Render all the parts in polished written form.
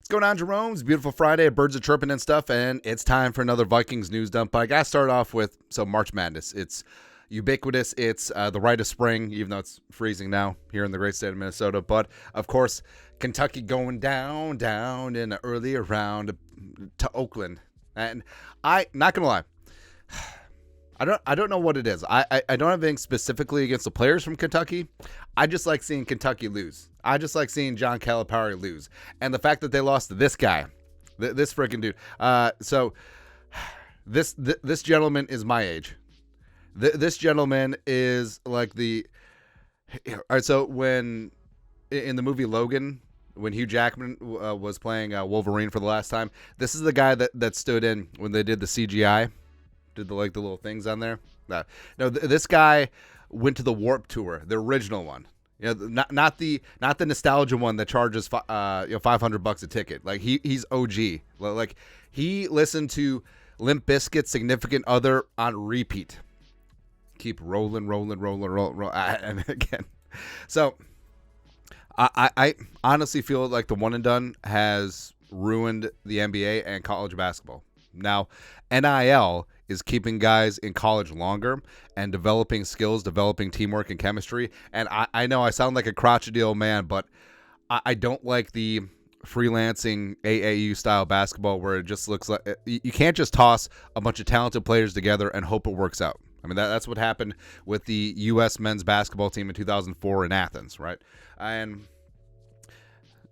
Going on, Jerome? It's a beautiful Friday. Birds are chirping and stuff, and it's time for another Vikings news dump. But I got to start off with March Madness. It's ubiquitous. It's the rite of spring, even though it's freezing now here in the great state of Minnesota. But, of course, Kentucky going down in an earlier round to Oakland. And not going to lie, I don't know what it is. I don't have anything specifically against the players from Kentucky. I just like seeing Kentucky lose. I just like seeing John Calipari lose. And the fact that they lost to this guy, this freaking dude. So this gentleman is my age. This gentleman is like the... All right, so when in the movie Logan, when Hugh Jackman was playing Wolverine for the last time, this is the guy that stood in when they did the CGI. Did the little things on there? No, this guy went to the Warp Tour, the original one. You know, not the nostalgia one that charges $500 a ticket. Like he's OG. Like he listened to Limp Bizkit's Significant Other on repeat. Keep rolling. And again, so I honestly feel like the one and done has ruined the NBA and college basketball. Now, NIL is keeping guys in college longer and developing skills, developing teamwork and chemistry. And I know I sound like a crotchety old man, but I don't like the freelancing AAU style basketball where it just looks like you can't just toss a bunch of talented players together and hope it works out. I mean, that's what happened with the U.S. men's basketball team in 2004 in Athens, right? And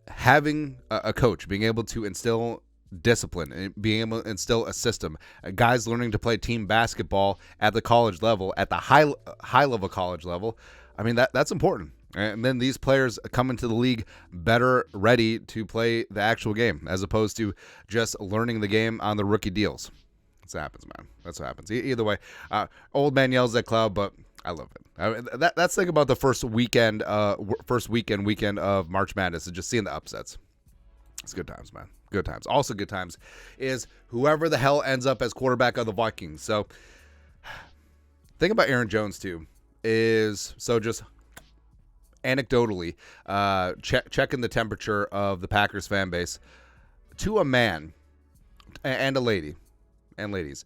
having a coach, being able to instill discipline and being able to instill a system, guys learning to play team basketball at the college level, at the high level college level. I mean, that's important. And then these players come into the league better ready to play the actual game as opposed to just learning the game on the rookie deals. That's what happens, man. That's what happens. Either way, old man yells at cloud, but I love it. I mean, that's the thing about the first weekend of March Madness is just seeing the upsets. It's good times, man. Good times. Also good times is whoever the hell ends up as quarterback of the Vikings. So thing about Aaron Jones too is, so just anecdotally, checking the temperature of the Packers fan base to a man and a lady and ladies.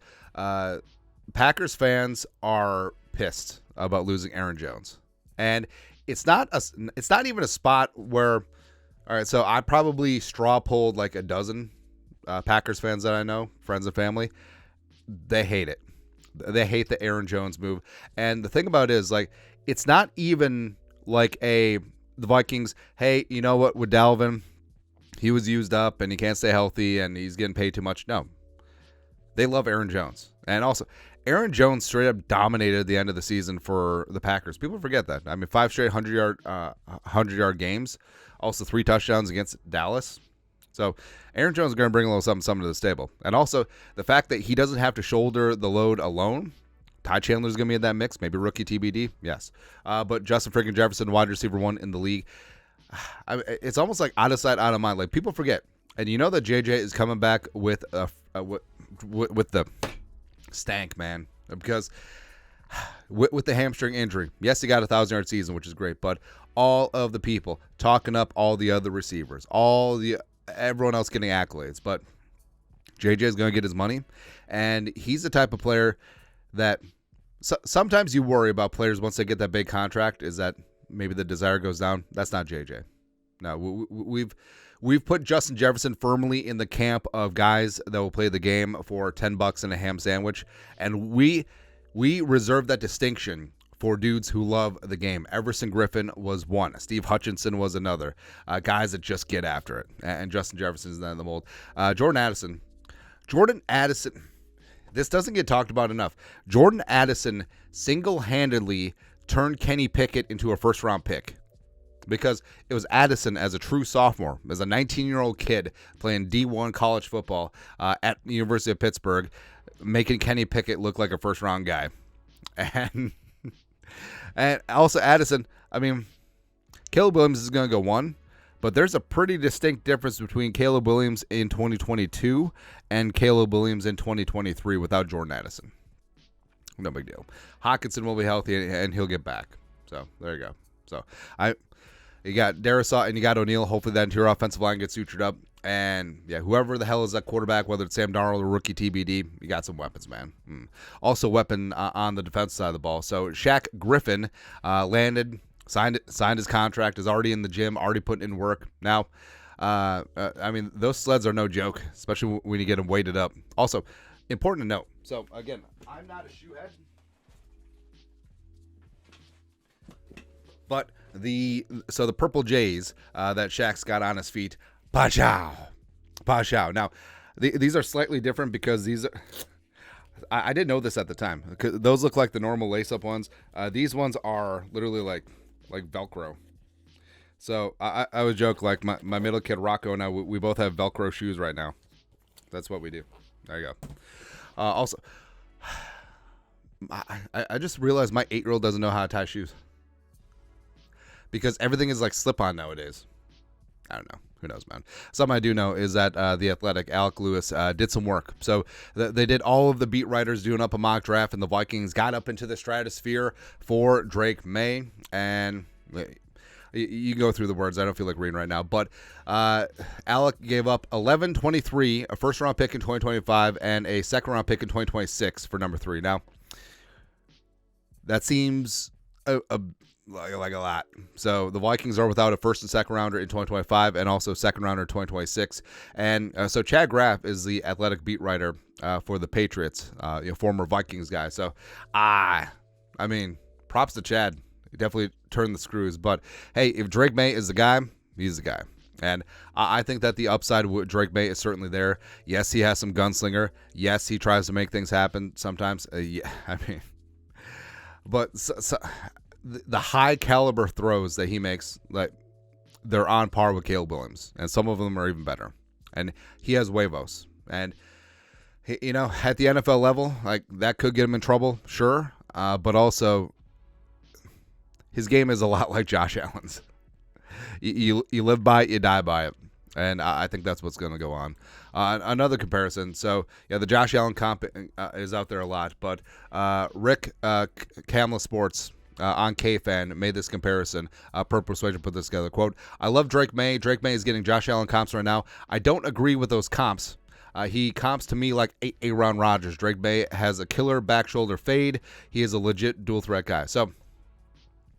Packers fans are pissed about losing Aaron Jones, and it's not even a spot where. All right, so I probably straw polled like a dozen Packers fans that I know, friends and family. They hate it. They hate the Aaron Jones move. And the thing about it is, like, it's not even like the Vikings, hey, you know what, with Dalvin, he was used up and he can't stay healthy and he's getting paid too much. No. They love Aaron Jones. And also, Aaron Jones straight up dominated the end of the season for the Packers. People forget that. I mean, 5 straight 100-yard games. Also 3 touchdowns against Dallas. So Aaron Jones is going to bring a little something to the table. And also the fact that he doesn't have to shoulder the load alone. Ty Chandler's going to be in that mix. Maybe rookie TBD. Yes. But Justin freaking Jefferson, wide receiver 1 in the league. It's almost like out of sight, out of mind. Like people forget. And you know that JJ is coming back with the stank, man. Because with the hamstring injury, yes, he got a 1,000-yard season, which is great. But all of the people talking up all the other receivers, everyone else getting accolades, but JJ is going to get his money, and he's the type of player that sometimes you worry about players once they get that big contract, is that maybe the desire goes down. That's not JJ. No, we've put Justin Jefferson firmly in the camp of guys that will play the game for $10 and a ham sandwich, and we reserve that distinction for dudes who love the game. Everson Griffin was one. Steve Hutchinson was another. Guys that just get after it. And Justin Jefferson is not in the mold. Jordan Addison. This doesn't get talked about enough. Jordan Addison single-handedly turned Kenny Pickett into a first-round pick. Because it was Addison as a true sophomore, as a 19-year-old kid playing D1 college football at the University of Pittsburgh, making Kenny Pickett look like a first-round guy. And also Addison, I mean, Caleb Williams is going to go 1, but there's a pretty distinct difference between Caleb Williams in 2022 and Caleb Williams in 2023 without Jordan Addison. No big deal. Hawkinson will be healthy and he'll get back. So there you go. So you got Darisaw and you got O'Neal. Hopefully that interior offensive line gets sutured up. And yeah, whoever the hell is that quarterback, whether it's Sam Darnold or rookie TBD, you got some weapons, man. Also, weapon on the defensive side of the ball. So Shaq Griffin landed, signed his contract, is already in the gym, already putting in work. Now, I mean, those sleds are no joke, especially when you get them weighted up. Also, important to note. So again, I'm not a shoe head, but the purple J's that Shaq's got on his feet. Pachow. Now, these are slightly different because these are, I didn't know this at the time. Those look like the normal lace-up ones. These ones are literally like Velcro. So I would joke, like my middle kid Rocco and I, we both have Velcro shoes right now. That's what we do. There you go. Also, I just realized my 8-year-old doesn't know how to tie shoes because everything is like slip-on nowadays. I don't know. Who knows, man? Something I do know is that The Athletic, Alec Lewis, did some work. So they did all of the beat writers doing up a mock draft, and the Vikings got up into the stratosphere for Drake May. And you go through the words. I don't feel like reading right now. But Alec gave up 11-23, a first-round pick in 2025, and a second-round pick in 2026 for number 3. Now, that seems like a lot. So the Vikings are without a first and second rounder in 2025 and also second rounder in 2026. And so Chad Graff is the Athletic beat writer for the Patriots, former Vikings guy. So I mean, props to Chad. He definitely turned the screws. But hey, if Drake May is the guy, he's the guy. And I think that the upside with Drake May is certainly there. Yes, he has some gunslinger. Yes, he tries to make things happen sometimes. Yeah, I mean, but the high caliber throws that he makes, like, they're on par with Caleb Williams, and some of them are even better. And he has huevos, and at the NFL level, like, that could get him in trouble, sure. But also, his game is a lot like Josh Allen's. You live by it, you die by it. And I think that's what's going to go on. Another comparison. So, yeah, the Josh Allen comp is out there a lot. But Rick Kamla Sports on KFan made this comparison. Per Persuasion put this together. Quote, I love Drake May. Drake May is getting Josh Allen comps right now. I don't agree with those comps. He comps to me like Aaron Rodgers. Drake May has a killer back shoulder fade. He is a legit dual threat guy. So,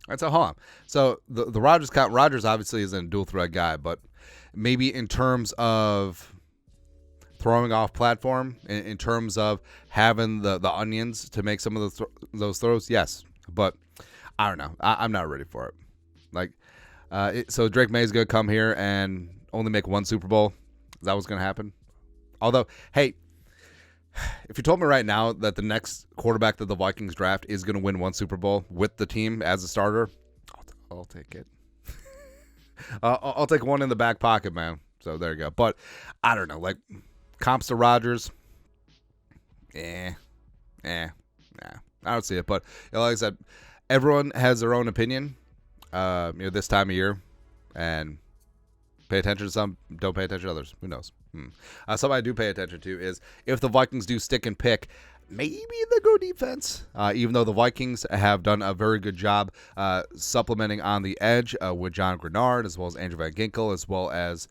that's a hold on. So, the Rodgers comp, Rodgers obviously isn't a dual threat guy, but maybe in terms of throwing off platform, in terms of having the onions to make some of those throws, yes. But I don't know. I'm not ready for it. Like, so Drake May is going to come here and only make one Super Bowl. Is that what's going to happen? Although, hey, if you told me right now that the next quarterback that the Vikings draft is going to win one Super Bowl with the team as a starter, I'll take it. I'll take one in the back pocket, man. So there you go. But I don't know. Like, comps to Rodgers, nah. I don't see it. But like I said, everyone has their own opinion. This time of year, and pay attention to some, don't pay attention to others. Who knows? Something I do pay attention to is if the Vikings do stick and pick, maybe they go defense. Even though the Vikings have done a very good job supplementing on the edge with John Grenard, as well as Andrew Van Ginkel, as well as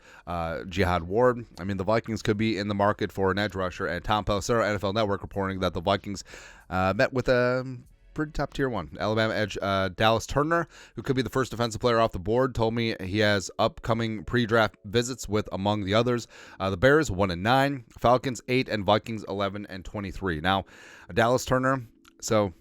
Jihad Ward. I mean, the Vikings could be in the market for an edge rusher. And Tom Pelissero, NFL Network, reporting that the Vikings met with a pretty top tier one. Alabama edge Dallas Turner, who could be the first defensive player off the board, told me he has upcoming pre-draft visits with, among the others, the Bears 1-9, Falcons 8, and Vikings 11-23. Now, Dallas Turner, so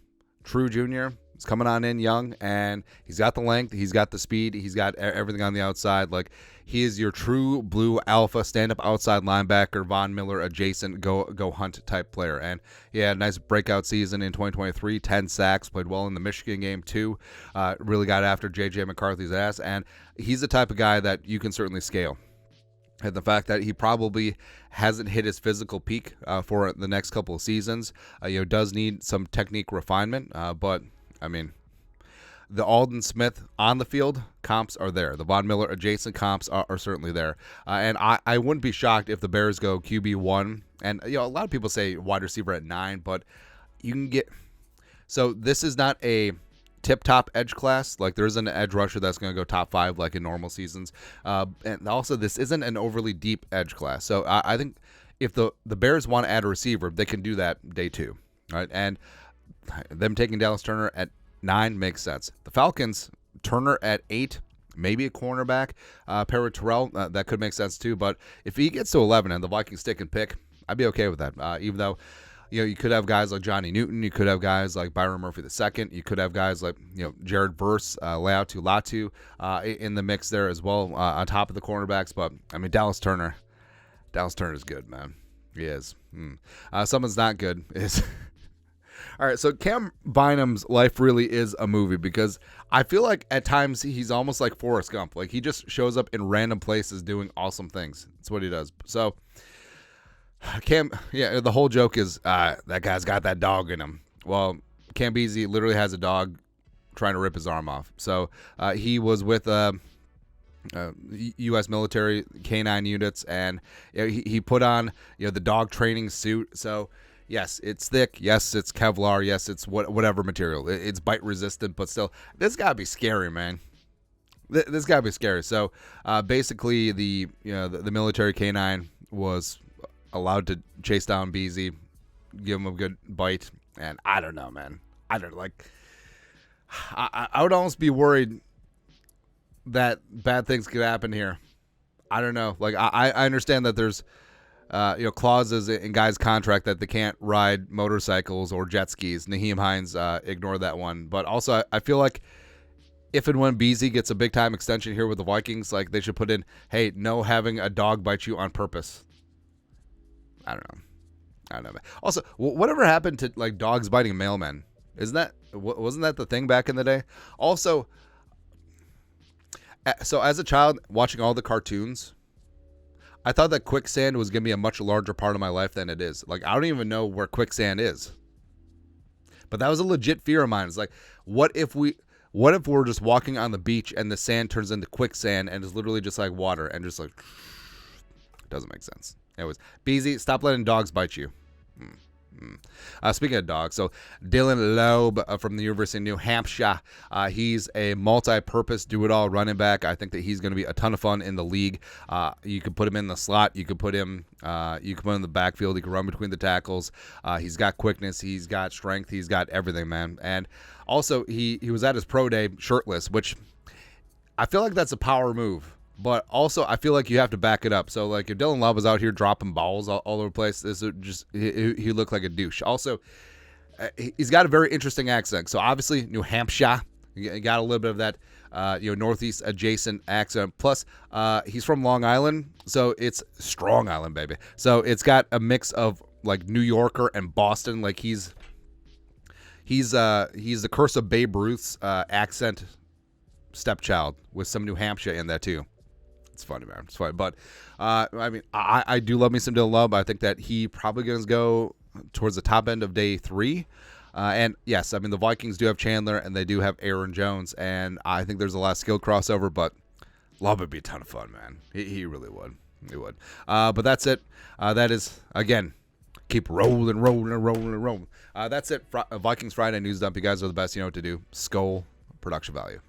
true junior, is coming on in young, and he's got the length, he's got the speed, he's got everything on the outside. Like, he is your true blue alpha, stand-up outside linebacker, Von Miller adjacent, go hunt type player. And he had a nice breakout season in 2023, 10 sacks, played well in the Michigan game too, really got after J.J. McCarthy's ass, and he's the type of guy that you can certainly scale. And the fact that he probably hasn't hit his physical peak for the next couple of seasons, does need some technique refinement, but, I mean, the Aldon Smith on the field comps are there. The Von Miller adjacent comps are certainly there. And I wouldn't be shocked if the Bears go QB1. And, a lot of people say wide receiver at 9, but you can get... So this is not a tip-top edge class. Like, there isn't an edge rusher that's going to go top 5 like in normal seasons. And also, this isn't an overly deep edge class. So I think if the Bears want to add a receiver, they can do that day 2. Right? And them taking Dallas Turner at 9 makes sense. The Falcons, Turner at 8, maybe a cornerback. Pair with Terrell, that could make sense too. But if he gets to 11 and the Vikings stick and pick, I'd be okay with that. Even though, you could have guys like Johnny Newton, you could have guys like Byron Murphy II, you could have guys like Jared Verse, Leatu Latu in the mix there as well on top of the cornerbacks. But I mean, Dallas Turner is good, man. He is. Someone's not good is. All right, so Cam Bynum's life really is a movie because I feel like at times he's almost like Forrest Gump. Like, he just shows up in random places doing awesome things. That's what he does. So Cam, the whole joke is that guy's got that dog in him. Well, Cam Beasley literally has a dog trying to rip his arm off. So he was with U.S. military canine units, and he put on the dog training suit. So yes, it's thick. Yes, it's Kevlar. Yes, it's whatever material. It's bite resistant, but still, this gotta be scary, man. This gotta be scary. So basically, the military canine was allowed to chase down Beasley, give him a good bite, and I don't know, man. I would almost be worried that bad things could happen here. I don't know. Like, I understand that there's clauses in guys' contract that they can't ride motorcycles or jet skis. Naheem Hines ignored that one. But also, I feel like if and when Beasley gets a big-time extension here with the Vikings, like, they should put in, hey, no having a dog bite you on purpose. I don't know, man. Also, whatever happened to, like, dogs biting mailmen? Wasn't that the thing back in the day? Also, so as a child, watching all the cartoons, I thought that quicksand was going to be a much larger part of my life than it is. Like, I don't even know where quicksand is. But that was a legit fear of mine. It's like, what if we're just walking on the beach and the sand turns into quicksand and is literally just like water and just like, doesn't make sense. Anyways, Beasley, stop letting dogs bite you. Speaking of dogs, so Dylan Loeb from the University of New Hampshire, he's a multi-purpose, do-it-all running back. I think that he's going to be a ton of fun in the league. You could put him in the slot. You could put him in the backfield. He can run between the tackles. He's got quickness. He's got strength. He's got everything, man. And also, he was at his pro day shirtless, which I feel like that's a power move. But also, I feel like you have to back it up. So, like, if Dylan Love was out here dropping balls all over the place, this would just he looked like a douche. Also, he's got a very interesting accent. So, obviously, New Hampshire, you got a little bit of that, Northeast adjacent accent. Plus, he's from Long Island, so it's Strong Island, baby. So, it's got a mix of, like, New Yorker and Boston. Like, he's the Curse of Babe Ruth's accent stepchild with some New Hampshire in that too. It's funny, man. It's funny. But, I mean, I do love me some Dylan Love. I think that he probably going to go towards the top end of day 3. And, yes, I mean, the Vikings do have Chandler, and they do have Aaron Jones. And I think there's a lot of skill crossover, but Love would be a ton of fun, man. He really would. He would. But that's it. That is, again, keep rolling. That's it. Vikings Friday News Dump. You guys are the best. You know what to do. Skull Production Value.